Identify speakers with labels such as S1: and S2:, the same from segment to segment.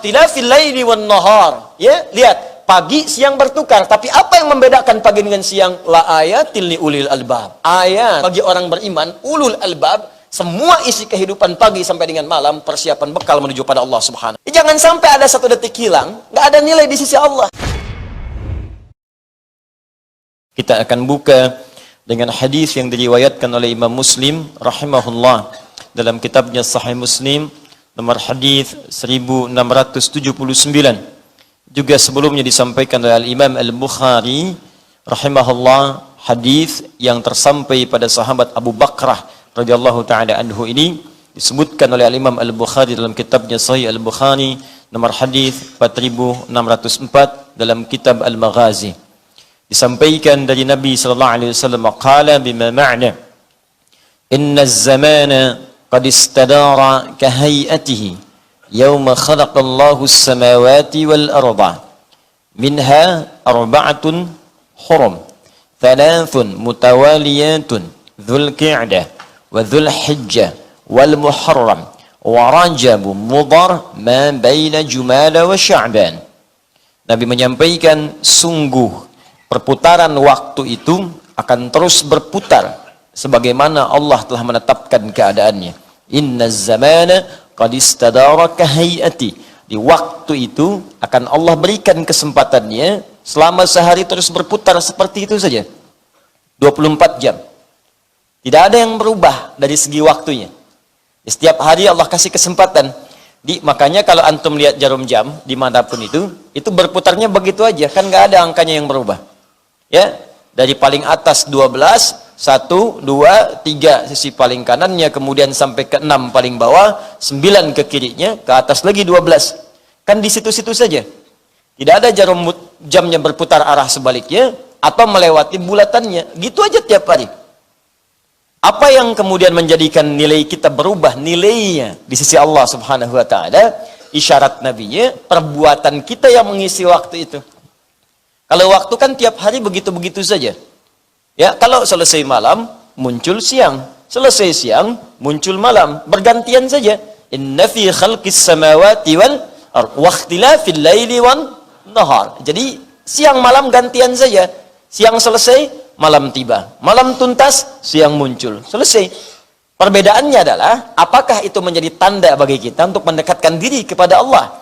S1: ikhtilafil laili wan nahar. Ya, lihat, pagi siang bertukar, tapi apa yang membedakan pagi dengan siang? La ayatil li ulil albab. Ayat bagi orang beriman, ulul albab, semua isi kehidupan pagi sampai dengan malam persiapan bekal menuju pada Allah Subhanahu. Jangan sampai ada satu detik hilang, nggak ada nilai di sisi Allah. Kita akan buka dengan hadis yang diriwayatkan oleh Imam Muslim rahimahullah dalam kitabnya Sahih Muslim nomor hadis 1679. Juga sebelumnya disampaikan oleh Imam Al-Bukhari rahimahullah hadis yang tersampai pada sahabat Abu Bakrah radhiyallahu taala anhu ini disebutkan oleh Imam Al-Bukhari dalam kitabnya Sahih Al-Bukhari nomor hadis 4604 dalam kitab Al-Maghazi. Disampaikan dari Nabi sallallahu alaihi wasallam qala bima ma'na inna az-zamana qad istadara ka hay'atihi yawma khalaqallahu as-samawati wal arda minha arba'atun hurum thalathun mutawaliyatun dhul qi'dah wa dhul hijjah wal muharram wa rajab mudhar ma baina jumada wa sya'ban. Nabi menyampaikan sungguh perputaran waktu itu akan terus berputar sebagaimana Allah telah menetapkan keadaannya. Inna zamana qad istadara ka hayati. Di waktu itu akan Allah berikan kesempatannya selama sehari terus berputar seperti itu saja. 24 jam. Tidak ada yang berubah dari segi waktunya. Setiap hari Allah kasih kesempatan. Makanya kalau antum lihat jarum jam dimanapun itu berputarnya begitu aja, kan nggak ada angkanya yang berubah. Ya, dari paling atas 12, 1, 2, 3 sisi paling kanannya, kemudian sampai ke 6 paling bawah, 9 ke kirinya, ke atas lagi 12. Kan di situ-situ saja. Tidak ada jarum jamnya berputar arah sebaliknya atau melewati bulatannya. Gitu aja tiap hari. Apa yang kemudian menjadikan nilai kita berubah, nilainya di sisi Allah Subhanahu wa taala, isyarat nabinya, perbuatan kita yang mengisi waktu itu. Kalau waktu kan tiap hari begitu-begitu saja. Ya, kalau selesai malam, muncul siang. Selesai siang, muncul malam. Bergantian saja. Inna fi khalqis samawati wal ardh wa ikhtilafil laili wan nahar. Jadi, siang malam gantian saja. Siang selesai, malam tiba. Malam tuntas, siang muncul. Selesai. Perbedaannya adalah, apakah itu menjadi tanda bagi kita untuk mendekatkan diri kepada Allah?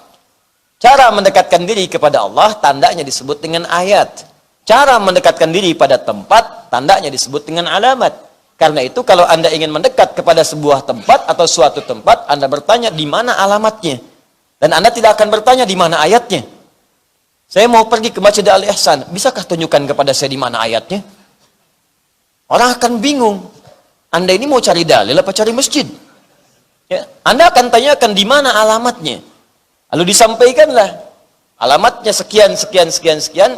S1: Cara mendekatkan diri kepada Allah, tandanya disebut dengan ayat. Cara mendekatkan diri pada tempat, tandanya disebut dengan alamat. Karena itu kalau Anda ingin mendekat kepada sebuah tempat atau suatu tempat, Anda bertanya di mana alamatnya. Dan Anda tidak akan bertanya di mana ayatnya. Saya mau pergi ke Masjid Al-Ihsan, bisakah tunjukkan kepada saya di mana ayatnya? Orang akan bingung. Anda ini mau cari dalil apa cari masjid? Ya, Anda akan tanyakan di mana alamatnya. Lalu disampaikanlah alamatnya sekian,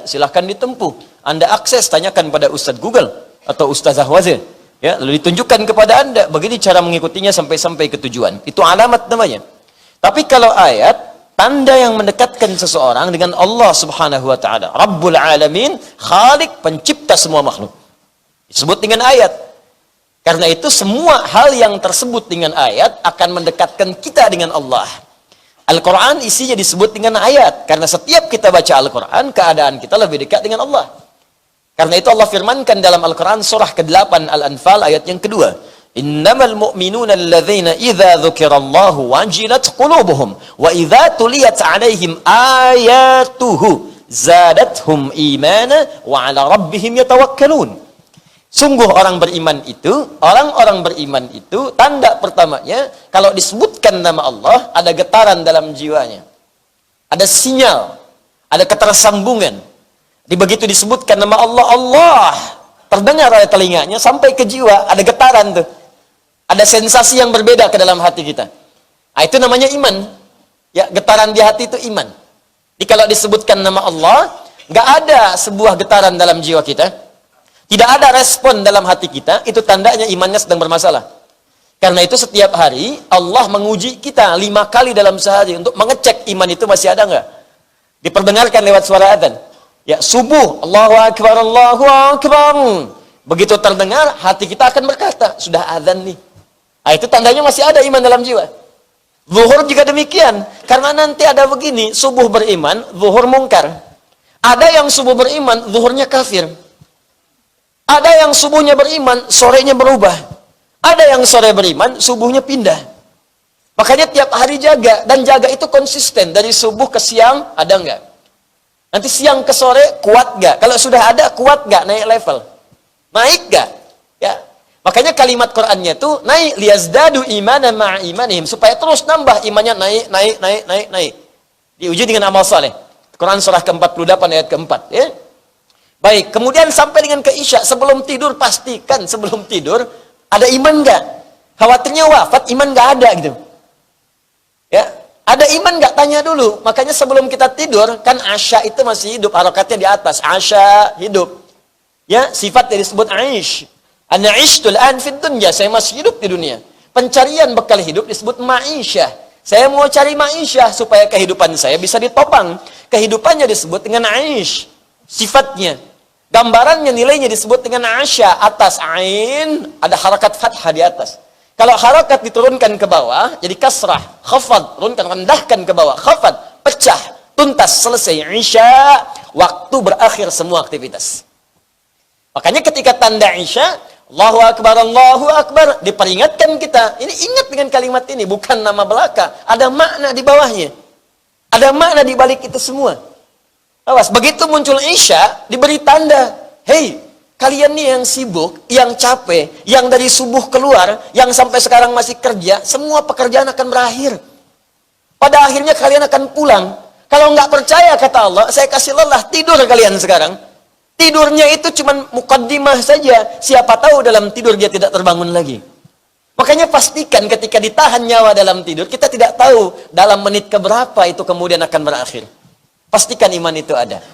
S1: silahkan ditempuh. Anda akses, tanyakan pada Ustadz Google atau Ustazah Wazir. Ya, lalu ditunjukkan kepada Anda, begini cara mengikutinya sampai ke tujuan. Itu alamat namanya. Tapi kalau ayat, tanda yang mendekatkan seseorang dengan Allah Subhanahu wa taala, Rabbul Alamin, Khalik, pencipta semua makhluk. Disebut dengan ayat. Karena itu semua hal yang tersebut dengan ayat akan mendekatkan kita dengan Allah. Al-Quran isinya disebut dengan ayat. Karena setiap kita baca Al-Quran, keadaan kita lebih dekat dengan Allah. Karena itu Allah firmankan dalam Al-Quran surah ke-8 Al-Anfal ayat yang kedua. Innamal mu'minuna alladzina idza dzukirallahu wajilat qulubuhum wa idza tuliyat 'alaihim ayatuhu zadathum imana wa 'ala rabbihim yatawakkalun. Sungguh orang beriman itu, orang-orang beriman itu, tanda pertamanya, kalau disebutkan nama Allah, ada getaran dalam jiwanya. Ada sinyal, ada ketersambungan. Begitu disebutkan nama Allah, Allah, terdengar oleh telinganya, sampai ke jiwa, ada getaran tuh. Ada sensasi yang berbeda ke dalam hati kita. Nah, itu namanya iman. Ya, getaran di hati itu iman. Jadi kalau disebutkan nama Allah, nggak ada sebuah getaran dalam jiwa kita. Tidak ada respon dalam hati kita, itu tandanya imannya sedang bermasalah. Karena itu setiap hari Allah menguji kita 5 kali dalam sehari untuk mengecek iman itu masih ada nggak. Diperdengarkan lewat suara adzan. Ya, subuh, Allahu Akbar, Allahu Akbar. Begitu terdengar, hati kita akan berkata, sudah adzan nih. Nah, itu tandanya masih ada iman dalam jiwa. Zuhur juga demikian. Karena nanti ada begini, subuh beriman, zuhur mungkar. Ada yang subuh beriman, zuhurnya kafir. Ada yang subuhnya beriman, sorenya berubah. Ada yang sore beriman, subuhnya pindah. Makanya tiap hari jaga. Dan jaga itu konsisten. Dari subuh ke siang, ada enggak? Nanti siang ke sore, kuat enggak? Kalau sudah ada, kuat enggak? Naik level. Naik enggak? Ya. Makanya kalimat Qur'annya itu naik. Liyazdadu imanan ma'a imanihim. Supaya terus nambah imannya naik. Diuji dengan amal saleh. Quran surah ke-48 ayat ke-4. Ya. Baik, kemudian sampai dengan ke Isya. Sebelum tidur, pastikan sebelum tidur, ada iman enggak? Khawatirnya wafat, iman enggak ada gitu. Ya, ada iman nggak? Tanya dulu. Makanya sebelum kita tidur, kan Asya itu masih hidup, harokatnya di atas. Asya hidup. Ya, sifatnya disebut Aish. Ana ishtul an fid dunya, saya masih hidup di dunia. Pencarian bekal hidup disebut ma'isyah. Saya mau cari ma'isyah supaya kehidupan saya bisa ditopang. Kehidupannya disebut dengan Aish. Sifatnya, gambarannya, nilainya disebut dengan Asya. Atas ain ada harakat fathah di atas. Kalau harakat diturunkan ke bawah, jadi kasrah, khafad, turunkan, rendahkan ke bawah, khafad, pecah, tuntas, selesai. Isya, waktu berakhir semua aktivitas. Makanya ketika tanda Isya, Allahu Akbar, diperingatkan kita. Ini ingat dengan kalimat ini, bukan nama belaka. Ada makna di bawahnya. Ada makna di balik itu semua. Awas, begitu muncul Isya, diberi tanda. Hei, kalian nih yang sibuk, yang capek, yang dari subuh keluar, yang sampai sekarang masih kerja, semua pekerjaan akan berakhir. Pada akhirnya kalian akan pulang. Kalau nggak percaya, kata Allah, saya kasih lelah, tidur kalian sekarang. Tidurnya itu cuma mukaddimah saja. Siapa tahu dalam tidur dia tidak terbangun lagi. Makanya pastikan ketika ditahan nyawa dalam tidur, kita tidak tahu dalam menit keberapa itu kemudian akan berakhir. Pastikan iman itu ada.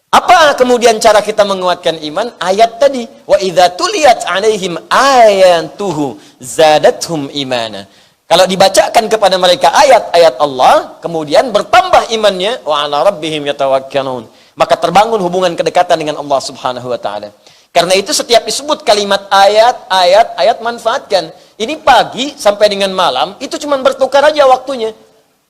S1: Apa kemudian cara kita menguatkan iman? Ayat tadi, wa idza tuliyat alaihim ayatuhu zadatuhum imana. Kalau dibacakan kepada mereka ayat-ayat Allah, kemudian bertambah imannya, wa ala rabbihim yatawakkalun. Maka terbangun hubungan kedekatan dengan Allah Subhanahu wa taala. Karena itu setiap disebut kalimat ayat manfaatkan. Ini pagi sampai dengan malam, itu cuma bertukar aja waktunya.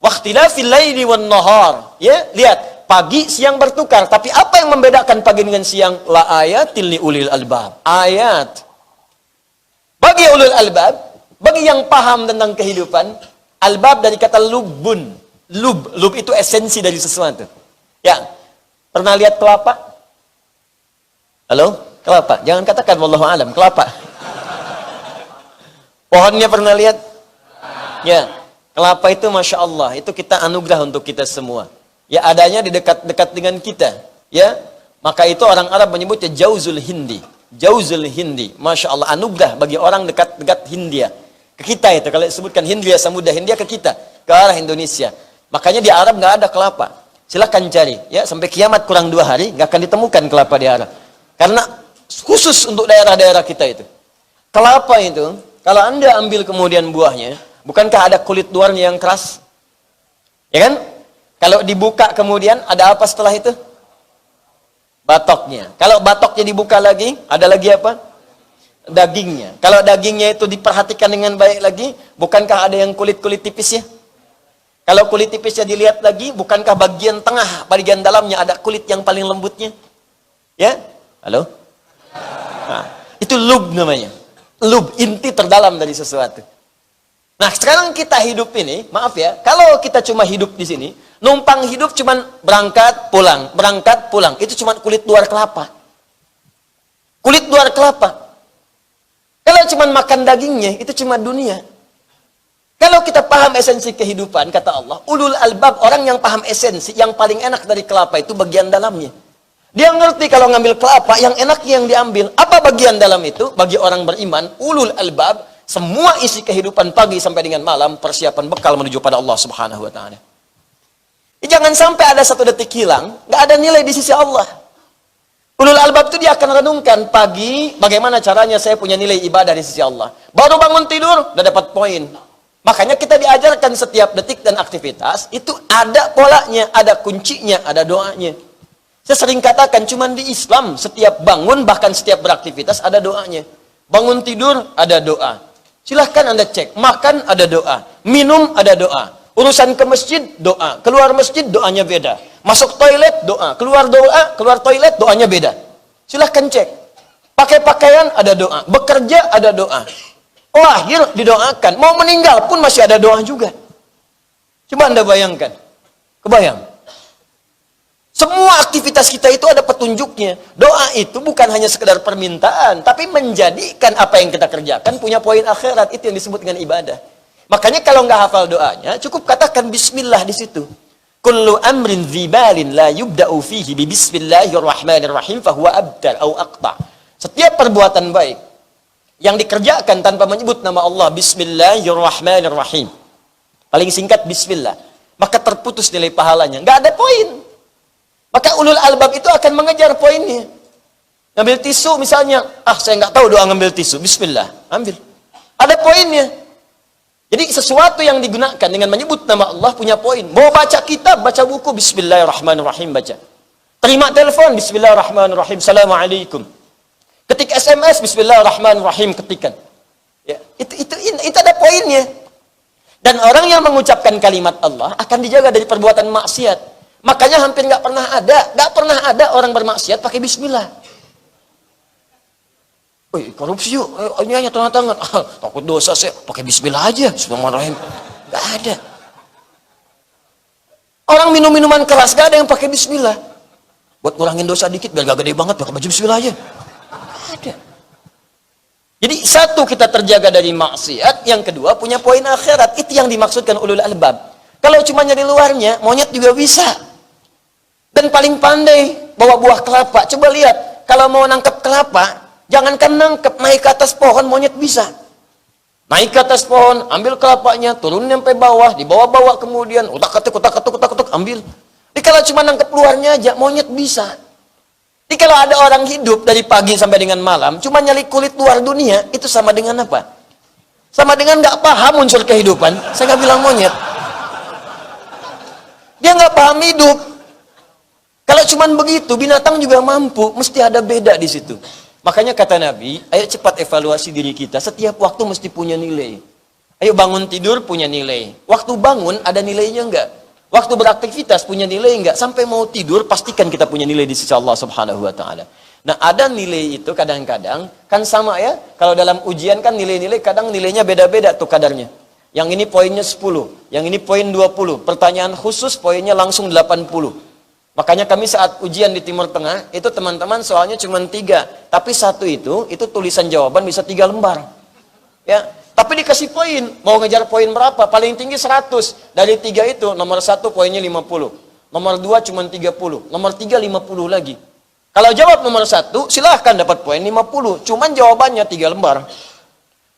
S1: Waqtilafil laili wan nahar. Ya, lihat. Pagi, siang bertukar. Tapi apa yang membedakan pagi dengan siang? La ayatil li ulil albab. Ayat. Bagi ulil albab, bagi yang paham tentang kehidupan, albab dari kata lubun. Lub itu esensi dari sesuatu. Ya. Pernah lihat kelapa? Halo? Kelapa. Jangan katakan wallahu alam, kelapa. Pohonnya pernah lihat? Ya. Kelapa itu Masya Allah, itu kita anugerah untuk kita semua. Ya, adanya di dekat-dekat dengan kita, ya. Maka itu orang Arab menyebutnya jauzul hindi. Jauzul hindi. Masya Allah, anugerah bagi orang dekat-dekat Hindia. Ke kita itu, kalau disebutkan Hindia, Samudra Hindia ke kita, ke arah Indonesia. Makanya di Arab nggak ada kelapa. Silahkan cari, ya, sampai kiamat kurang 2 hari, nggak akan ditemukan kelapa di Arab. Karena khusus untuk daerah-daerah kita itu. Kelapa itu, kalau Anda ambil kemudian buahnya, bukankah ada kulit luarnya yang keras? Ya kan? Kalau dibuka kemudian ada apa setelah itu? Batoknya. Kalau batoknya dibuka lagi, ada lagi apa? Dagingnya. Kalau dagingnya itu diperhatikan dengan baik lagi, bukankah ada yang kulit-kulit tipisnya? Kalau kulit tipisnya dilihat lagi, bukankah bagian tengah, bagian dalamnya ada kulit yang paling lembutnya? Ya? Halo? Nah, itu lub namanya. Lub, inti terdalam dari sesuatu. Nah, sekarang kita hidup ini, maaf ya, kalau kita cuma hidup di sini, numpang hidup cuma berangkat, pulang. Itu cuma kulit luar kelapa. Kulit luar kelapa. Kalau cuma makan dagingnya, itu cuma dunia. Kalau kita paham esensi kehidupan, kata Allah, ulul albab, orang yang paham esensi, yang paling enak dari kelapa itu bagian dalamnya. Dia ngerti kalau ngambil kelapa, yang enaknya yang diambil. Apa bagian dalam itu? Bagi orang beriman, ulul albab, semua isi kehidupan pagi sampai dengan malam, persiapan bekal menuju pada Allah Subhanahu wa ta'ala. Jangan sampai ada satu detik hilang, nggak ada nilai di sisi Allah. Ulul albab itu dia akan renungkan pagi, bagaimana caranya saya punya nilai ibadah di sisi Allah. Baru bangun tidur, udah dapat poin. Makanya kita diajarkan setiap detik dan aktivitas, itu ada polanya, ada kuncinya, ada doanya. Saya sering katakan, cuman di Islam, setiap bangun, bahkan setiap beraktivitas, ada doanya. Bangun tidur, ada doa. Silahkan Anda cek. Makan ada doa, minum ada doa, urusan ke masjid doa, keluar masjid doanya beda, masuk toilet doa, keluar toilet doanya beda. Silahkan cek. Pakai pakaian ada doa, bekerja ada doa, lahir didoakan, mau meninggal pun masih ada doa juga. Coba Anda bayangkan, kebayang. Semua aktivitas kita itu ada petunjuknya. Doa itu bukan hanya sekedar permintaan, tapi menjadikan apa yang kita kerjakan punya poin akhirat. Itu yang disebut dengan ibadah. Makanya kalau nggak hafal doanya, cukup katakan bismillah di situ. Kullu amrin dzibalin la yubda'u fihi bi bismillahirrahmanirrahim fahuwa abtar au aqta. Setiap perbuatan baik yang dikerjakan tanpa menyebut nama Allah, bismillahirrahmanirrahim, paling singkat bismillah, maka terputus nilai pahalanya. Nggak ada poin. Maka ulul albab itu akan mengejar poinnya. Ngambil tisu misalnya, saya nggak tahu doa ngambil tisu, bismillah, ambil. Ada poinnya. Jadi sesuatu yang digunakan dengan menyebut nama Allah punya poin. Mau baca kitab, baca buku, bismillahirrahmanirrahim, baca. Terima telepon, bismillahirrahmanirrahim, assalamualaikum. Ketik SMS, bismillahirrahmanirrahim, ketikan. Ya, itu ada poinnya. Dan orang yang mengucapkan kalimat Allah akan dijaga dari perbuatan maksiat. Makanya hampir nggak pernah ada orang bermaksiat pakai bismillah. Wih, korupsi yuk, ini hanya tangan-tangan. Takut dosa saya, pakai bismillah aja. Bismillahirrahmanirrahim. Nggak ada. Orang minum minuman keras, nggak ada yang pakai bismillah. Buat ngurangin dosa dikit, biar gak gede banget, pakai baju bismillah aja. Nggak ada. Jadi satu, kita terjaga dari maksiat. Yang kedua, punya poin akhirat. Itu yang dimaksudkan ulul albab. Kalau cuma nyari luarnya, monyet juga bisa. Dan paling pandai bawa buah kelapa. Coba lihat, kalau mau nangkep kelapa, jangankan nangkep, naik ke atas pohon, monyet bisa. Naik ke atas pohon, ambil kelapanya, turun sampai bawah, dibawa-bawa kemudian, utak-atik, ambil. Jadi kalau cuma nangkep luarnya aja, monyet bisa. Jadi kalau ada orang hidup dari pagi sampai dengan malam, cuma nyali kulit luar dunia, itu sama dengan apa? Sama dengan nggak paham unsur kehidupan. Saya nggak bilang monyet. Dia nggak paham hidup. Kalau cuman begitu, binatang juga mampu, mesti ada beda di situ. Makanya kata Nabi, ayo cepat evaluasi diri kita, setiap waktu mesti punya nilai. Ayo bangun tidur punya nilai. Waktu bangun ada nilainya enggak? Waktu beraktivitas punya nilai enggak? Sampai mau tidur, pastikan kita punya nilai di sisi Allah Subhanahu wa Ta'ala. Nah, ada nilai itu kadang-kadang, kan sama ya, kalau dalam ujian kan nilai-nilai, kadang nilainya beda-beda tuh kadarnya. Yang ini poinnya 10, yang ini poin 20. Pertanyaan khusus poinnya langsung 80. Makanya kami saat ujian di Timur Tengah, itu teman-teman soalnya cuma 3. Tapi satu itu tulisan jawaban bisa 3 lembar. Ya, tapi dikasih poin. Mau ngejar poin berapa? Paling tinggi 100. Dari 3 itu, nomor 1 poinnya 50. Nomor 2 cuma 30. Nomor 3 50 lagi. Kalau jawab nomor 1, silahkan dapat poin 50. Cuman jawabannya 3 lembar.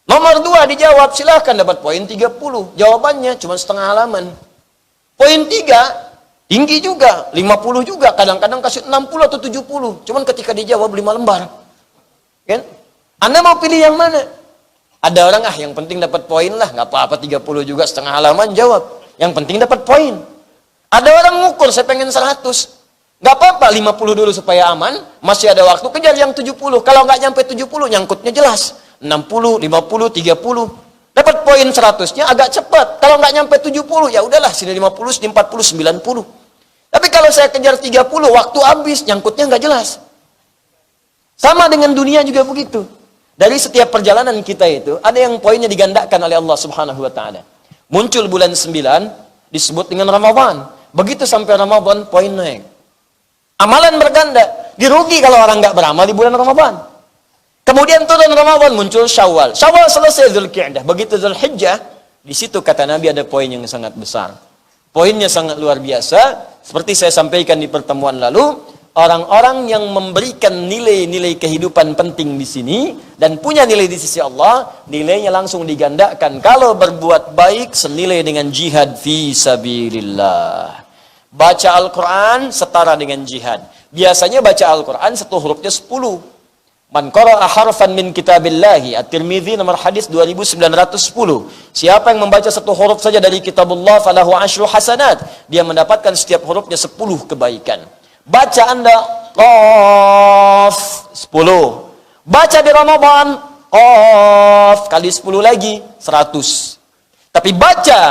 S1: Nomor 2 dijawab, silahkan dapat poin 30. Jawabannya cuma setengah halaman. Poin 3, tinggi juga, 50 juga. Kadang-kadang kasih 60 atau 70. Cuman ketika dijawab 5 lembar. Kan? Anda mau pilih yang mana? Ada orang, yang penting dapat poin lah. Nggak apa-apa 30 juga, setengah halaman jawab. Yang penting dapat poin. Ada orang ngukur, saya pengen 100. Nggak apa-apa, 50 dulu supaya aman. Masih ada waktu, kejar yang 70. Kalau nggak nyampe 70, nyangkutnya jelas. 60, 50, 30. Dapat poin 100-nya agak cepat. Kalau nggak nyampe 70, ya udahlah, sini 50, sini 40, 90. Tapi kalau saya kejar 30, waktu habis, nyangkutnya nggak jelas. Sama dengan dunia juga begitu. Dari setiap perjalanan kita itu, ada yang poinnya digandakan oleh Allah Subhanahu wa Ta'ala. Muncul bulan 9, disebut dengan Ramadan. Begitu sampai Ramadan, poin naik. Amalan berganda. Dirugi kalau orang nggak beramal di bulan Ramadan. Kemudian turun Ramadan, muncul Syawal. Syawal selesai, Dzulqa'dah. Begitu Dzulhijjah, di situ kata Nabi ada poin yang sangat besar. Poinnya sangat luar biasa. Seperti saya sampaikan di pertemuan lalu, orang-orang yang memberikan nilai-nilai kehidupan penting di sini dan punya nilai di sisi Allah, nilainya langsung digandakan. Kalau berbuat baik senilai dengan jihad fi sabilillah. Baca Al-Quran setara dengan jihad. Biasanya baca Al-Quran satu hurufnya 10. Man qara'a harfan min kitabillahi, At-Tirmidzi nomor hadis 2910. Siapa yang membaca satu huruf saja dari kitabullah falahu asyru hasanat, dia mendapatkan setiap hurufnya 10 kebaikan. Baca Anda Qaf 10. Baca di Ramadan Qaf kali 10 lagi 100. Tapi baca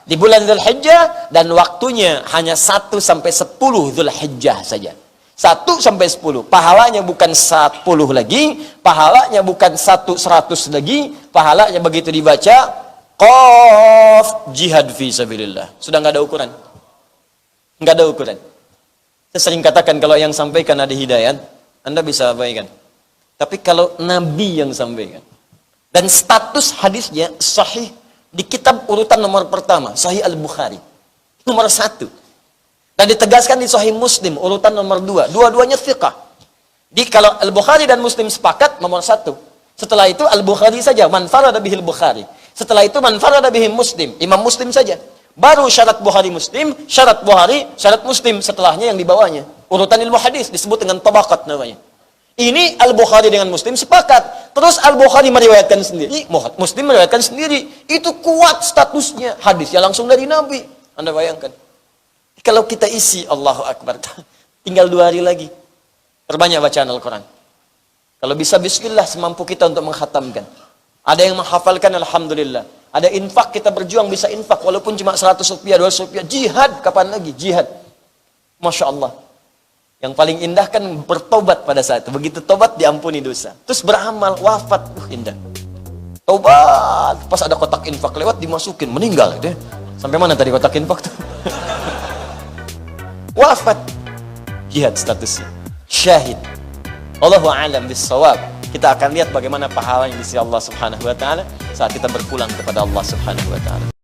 S1: di bulan Dzulhijjah dan waktunya hanya 1 sampai 10 Dzulhijjah saja. 1 sampai 10. Pahalanya bukan 10 lagi, pahalanya bukan 100 lagi, pahalanya begitu dibaca Qaf jihad fi sabilillah. Sudah nggak ada ukuran. Nggak ada ukuran. Saya sering katakan kalau yang sampaikan ada hidayat, Anda bisa abaikan. Tapi kalau Nabi yang sampaikan dan status hadisnya sahih di kitab urutan nomor pertama, Sahih Al-Bukhari, nomor 1. Dan ditegaskan di Sahih Muslim, urutan nomor 2. Dua-duanya thiqah. Di kalau Al-Bukhari dan Muslim sepakat, nomor 1. Setelah itu Al-Bukhari saja, man farada bihil Bukhari. Setelah itu man farada bihim Muslim, Imam Muslim saja. Baru syarat Bukhari Muslim, syarat Bukhari, syarat Muslim. Setelahnya yang dibawanya. Urutan ilmu hadis disebut dengan tabaqat namanya. Ini Al-Bukhari dengan Muslim sepakat. Terus Al-Bukhari meriwayatkan sendiri, Muslim meriwayatkan sendiri. Itu kuat statusnya. Hadisnya langsung dari Nabi. Anda bayangkan. Kalau kita isi, Allahu Akbar. Tinggal 2 hari lagi. Perbanyak bacaan Al-Quran. Kalau bisa bismillah semampu kita untuk menghatamkan. Ada yang menghafalkan Alhamdulillah. Ada infak, kita berjuang bisa infak. Walaupun cuma 100 rupiah, 200 rupiah. Jihad, kapan lagi? Jihad. Masya Allah. Yang paling indah kan bertobat pada saat itu. Begitu tobat diampuni dosa. Terus beramal, wafat. Indah. Tobat. Pas ada kotak infak lewat dimasukin. Meninggal. Deh. Sampai mana tadi kotak infak tuh? Wafat. Jihad statusnya. Syahid. Allahu a'lam bis-shawab. Kita akan lihat bagaimana pahala yang di sisi Allah Subhanahu wa taala saat kita berpulang kepada Allah Subhanahu wa taala.